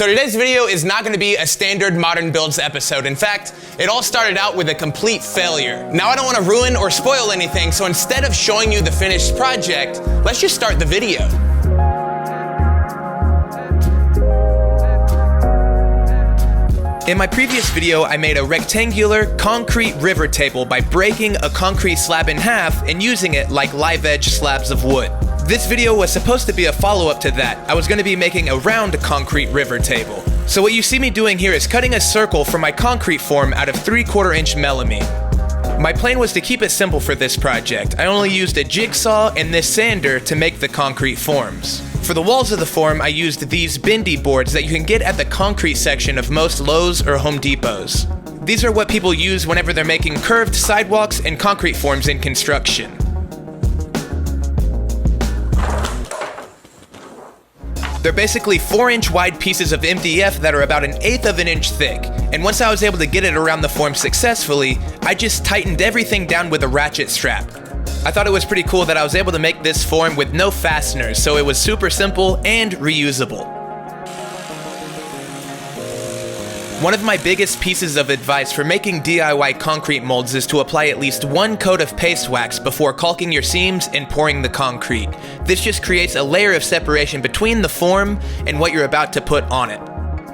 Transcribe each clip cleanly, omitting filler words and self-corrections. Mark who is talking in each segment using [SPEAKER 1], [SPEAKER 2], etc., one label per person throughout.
[SPEAKER 1] So today's video is not going to be a standard Modern Builds episode. In fact, it all started out with a complete failure. Now I don't want to ruin or spoil anything, so instead of showing you the finished project, let's just start the video. In my previous video, I made a rectangular concrete river table by breaking a concrete slab in half and using it like live edge slabs of wood. This video was supposed to be a follow-up to that. I was going to be making a round concrete river table. So what you see me doing here is cutting a circle for my concrete form out of 3/4 inch melamine. My plan was to keep it simple for this project. I only used a jigsaw and this sander to make the concrete forms. For the walls of the form, I used these bendy boards that you can get at the concrete section of most Lowe's or Home Depots. These are what people use whenever they're making curved sidewalks and concrete forms in construction. They're basically 4-inch wide pieces of MDF that are about 1/8 of an inch thick. And once I was able to get it around the form successfully, I just tightened everything down with a ratchet strap. I thought it was pretty cool that I was able to make this form with no fasteners, so it was super simple and reusable. One of my biggest pieces of advice for making DIY concrete molds is to apply at least 1 coat of paste wax before caulking your seams and pouring the concrete. This just creates a layer of separation between the form and what you're about to put on it.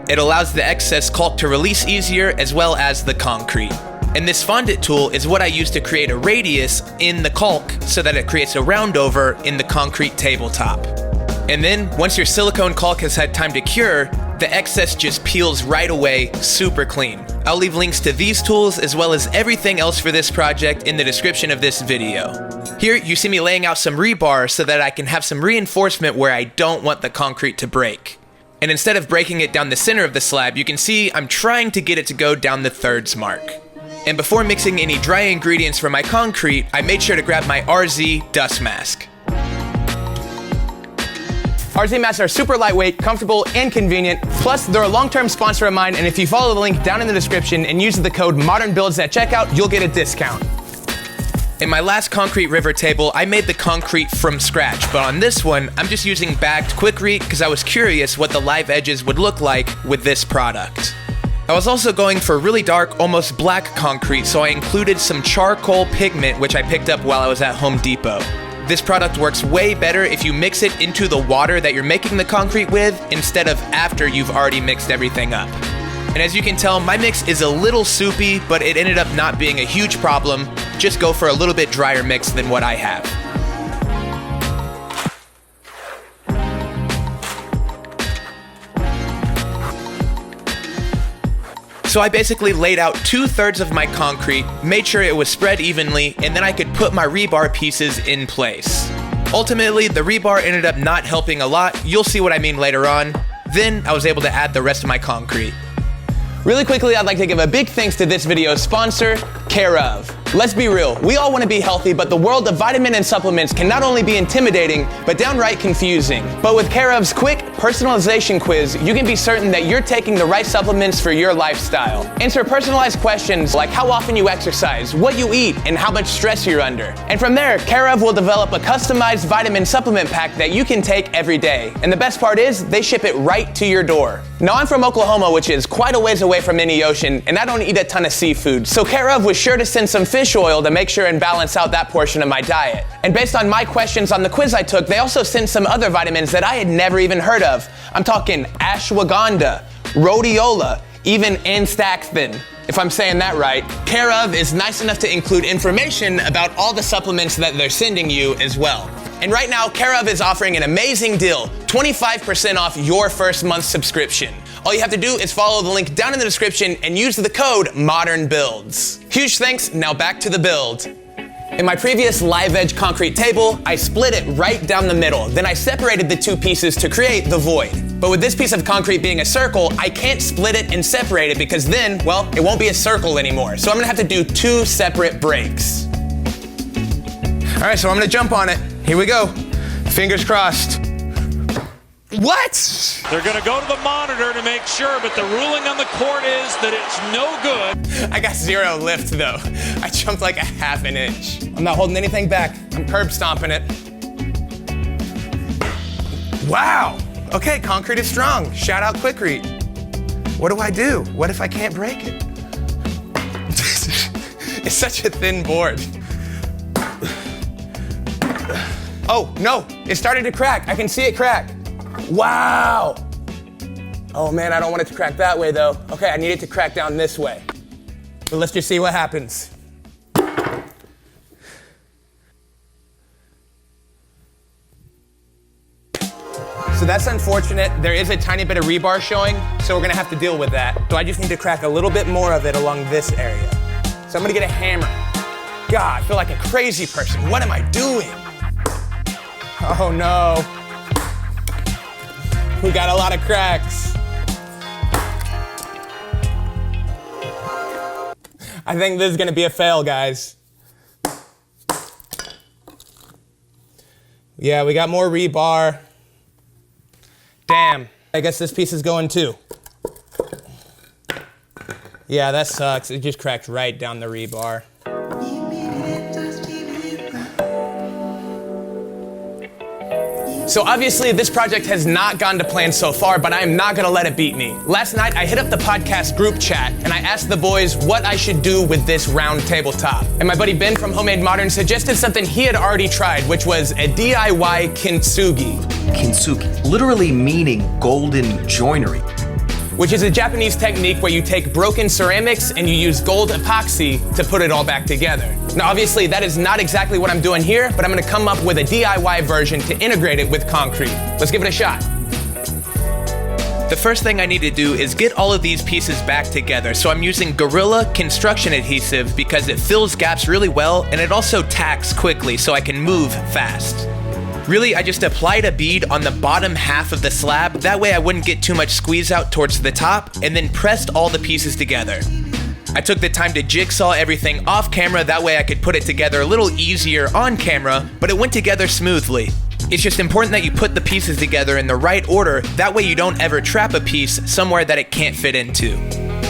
[SPEAKER 1] It allows the excess caulk to release easier as well as the concrete. And this fondant tool is what I use to create a radius in the caulk so that it creates a roundover in the concrete tabletop. And then, once your silicone caulk has had time to cure, the excess just peels right away, super clean. I'll leave links to these tools as well as everything else for this project in the description of this video. Here, you see me laying out some rebar so that I can have some reinforcement where I don't want the concrete to break. And instead of breaking it down the center of the slab, you can see I'm trying to get it to go down the thirds mark. And before mixing any dry ingredients for my concrete, I made sure to grab my RZ dust mask. RZ masks are super lightweight, comfortable, and convenient. Plus, they're a long-term sponsor of mine, and if you follow the link down in the description and use the code MODERNBUILDS at checkout, you'll get a discount. In my last concrete river table, I made the concrete from scratch, but on this one, I'm just using bagged Quikrete because I was curious what the live edges would look like with this product. I was also going for really dark, almost black concrete, so I included some charcoal pigment, which I picked up while I was at Home Depot. This product works way better if you mix it into the water that you're making the concrete with instead of after you've already mixed everything up. And as you can tell, my mix is a little soupy, but it ended up not being a huge problem. Just go for a little bit drier mix than what I have. So I basically laid out 2/3 of my concrete, made sure it was spread evenly, and then I could put my rebar pieces in place. Ultimately, the rebar ended up not helping a lot. You'll see what I mean later on. Then I was able to add the rest of my concrete. Really quickly, I'd like to give a big thanks to this video's sponsor, Care Of. Let's be real, we all want to be healthy, but the world of vitamin and supplements can not only be intimidating, but downright confusing. But with Care Of's quick personalization quiz, you can be certain that you're taking the right supplements for your lifestyle. Answer personalized questions like how often you exercise, what you eat, and how much stress you're under. And from there, Care Of will develop a customized vitamin supplement pack that you can take every day. And the best part is, they ship it right to your door. Now I'm from Oklahoma, which is quite a ways away from any ocean, and I don't eat a ton of seafood. So Care Of was sure to send some fish oil to make sure and balance out that portion of my diet. And based on my questions on the quiz I took, they also sent some other vitamins that I had never even heard of. I'm talking ashwagandha, rhodiola, even Anstaxanthin, if I'm saying that right. Care Of is nice enough to include information about all the supplements that they're sending you as well. And right now, Care Of is offering an amazing deal, 25% off your first month subscription. All you have to do is follow the link down in the description and use the code MODERNBUILDS. Huge thanks, now back to the build. In my previous live edge concrete table, I split it right down the middle. Then I separated the two pieces to create the void. But with this piece of concrete being a circle, I can't split it and separate it because then, well, it won't be a circle anymore. So I'm gonna have to do 2 separate breaks. All right, so I'm gonna jump on it. Here we go. Fingers crossed. What?
[SPEAKER 2] They're going to go to the monitor to make sure, but the ruling on the court is that it's no good.
[SPEAKER 1] I got 0 lift though. I jumped like 1/2 an inch. I'm not holding anything back. I'm curb stomping it. Wow. Okay, concrete is strong. Shout out Quikrete. What do I do? What if I can't break it? It's such a thin board. Oh, no, it started to crack. I can see it crack. Wow. Oh man, I don't want it to crack that way though. Okay, I need it to crack down this way. But let's just see what happens. So that's unfortunate. There is a tiny bit of rebar showing, so we're gonna have to deal with that. So I just need to crack a little bit more of it along this area. So I'm gonna get a hammer. God, I feel like a crazy person. What am I doing? Oh no. We got a lot of cracks. I think this is gonna be a fail, guys. Yeah, we got more rebar. Damn, I guess this piece is going too. Yeah, that sucks. It just cracked right down the rebar. So obviously this project has not gone to plan so far, but I am not gonna let it beat me. Last night I hit up the podcast group chat and I asked the boys what I should do with this round tabletop. And my buddy Ben from Homemade Modern suggested something he had already tried, which was a DIY kintsugi.
[SPEAKER 3] Kintsugi, literally meaning golden joinery.
[SPEAKER 1] Which is a Japanese technique where you take broken ceramics and you use gold epoxy to put it all back together. Now obviously that is not exactly what I'm doing here, but I'm gonna come up with a DIY version to integrate it with concrete. Let's give it a shot. The first thing I need to do is get all of these pieces back together. So I'm using Gorilla construction adhesive because it fills gaps really well and it also tacks quickly so I can move fast. Really, I just applied a bead on the bottom half of the slab, that way I wouldn't get too much squeeze out towards the top, and then pressed all the pieces together. I took the time to jigsaw everything off camera, that way I could put it together a little easier on camera, but it went together smoothly. It's just important that you put the pieces together in the right order, that way you don't ever trap a piece somewhere that it can't fit into.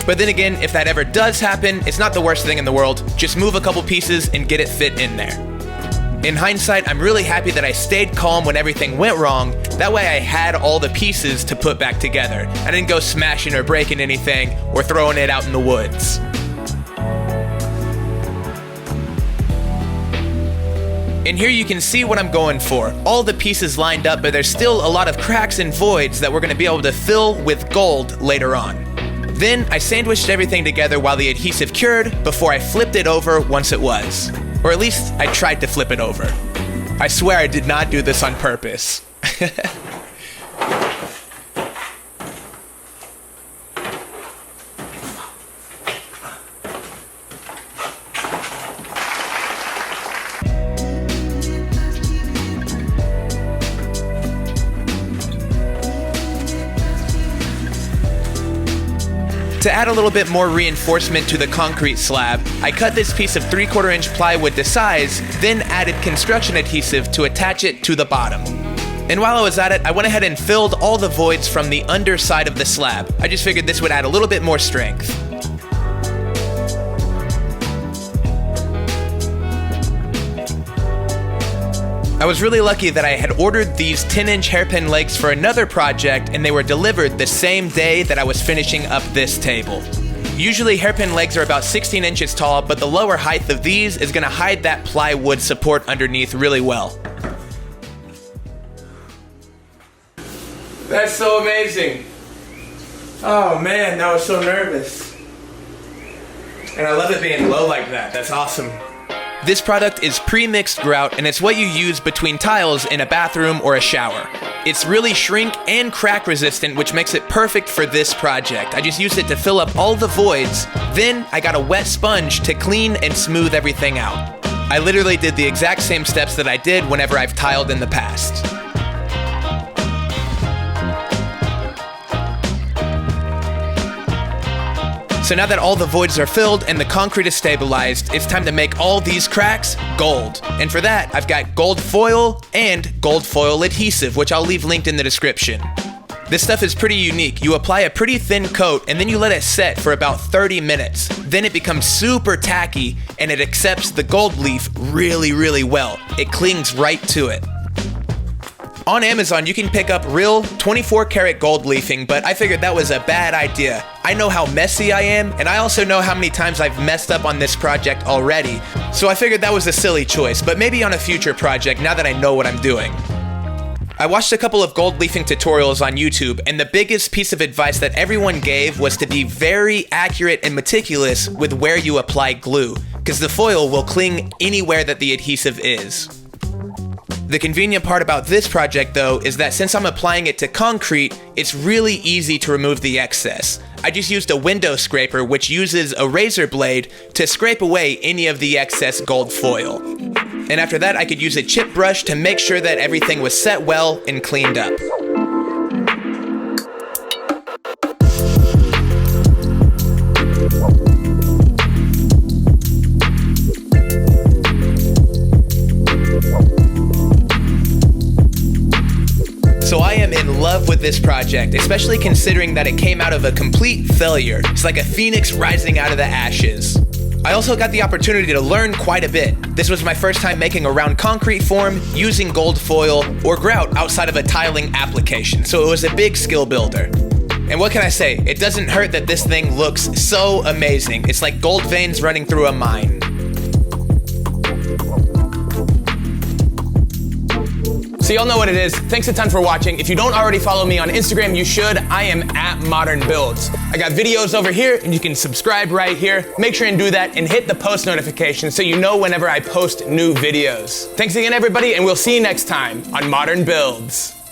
[SPEAKER 1] But then again, if that ever does happen, it's not the worst thing in the world, just move a couple pieces and get it fit in there. In hindsight, I'm really happy that I stayed calm when everything went wrong. That way I had all the pieces to put back together. I didn't go smashing or breaking anything or throwing it out in the woods. And here you can see what I'm going for. All the pieces lined up, but there's still a lot of cracks and voids that we're gonna be able to fill with gold later on. Then I sandwiched everything together while the adhesive cured before I flipped it over once it was. Or at least I tried to flip it over. I swear I did not do this on purpose. To add a little bit more reinforcement to the concrete slab, I cut this piece of 3/4 inch plywood to size, then added construction adhesive to attach it to the bottom. And while I was at it, I went ahead and filled all the voids from the underside of the slab. I just figured this would add a little bit more strength. I was really lucky that I had ordered these 10-inch hairpin legs for another project and they were delivered the same day that I was finishing up this table. Usually hairpin legs are about 16 inches tall, but the lower height of these is gonna hide that plywood support underneath really well. That's so amazing. Oh man, I was so nervous. And I love it being low like that, that's awesome. This product is pre-mixed grout and it's what you use between tiles in a bathroom or a shower. It's really shrink and crack resistant, which makes it perfect for this project. I just used it to fill up all the voids, then I got a wet sponge to clean and smooth everything out. I literally did the exact same steps that I did whenever I've tiled in the past. So now that all the voids are filled and the concrete is stabilized, it's time to make all these cracks gold. And for that, I've got gold foil and gold foil adhesive, which I'll leave linked in the description. This stuff is pretty unique. You apply a pretty thin coat and then you let it set for about 30 minutes. Then it becomes super tacky and it accepts the gold leaf really, really well. It clings right to it. On Amazon, you can pick up real 24 karat gold leafing, but I figured that was a bad idea. I know how messy I am, and I also know how many times I've messed up on this project already, so I figured that was a silly choice, but maybe on a future project now that I know what I'm doing. I watched a couple of gold leafing tutorials on YouTube, and the biggest piece of advice that everyone gave was to be very accurate and meticulous with where you apply glue, because the foil will cling anywhere that the adhesive is. The convenient part about this project though is that since I'm applying it to concrete, it's really easy to remove the excess. I just used a window scraper which uses a razor blade to scrape away any of the excess gold foil. And after that I could use a chip brush to make sure that everything was set well and cleaned up. So I am in love with this project, especially considering that it came out of a complete failure. It's like a phoenix rising out of the ashes. I also got the opportunity to learn quite a bit. This was my first time making a round concrete form using gold foil or grout outside of a tiling application, so it was a big skill builder. And what can I say? It doesn't hurt that this thing looks so amazing. It's like gold veins running through a mine. So y'all know what it is. Thanks a ton for watching. If you don't already follow me on Instagram, you should. I am at ModernBuilds. I got videos over here, and you can subscribe right here. Make sure and do that, and hit the post notification so you know whenever I post new videos. Thanks again, everybody, and we'll see you next time on Modern Builds.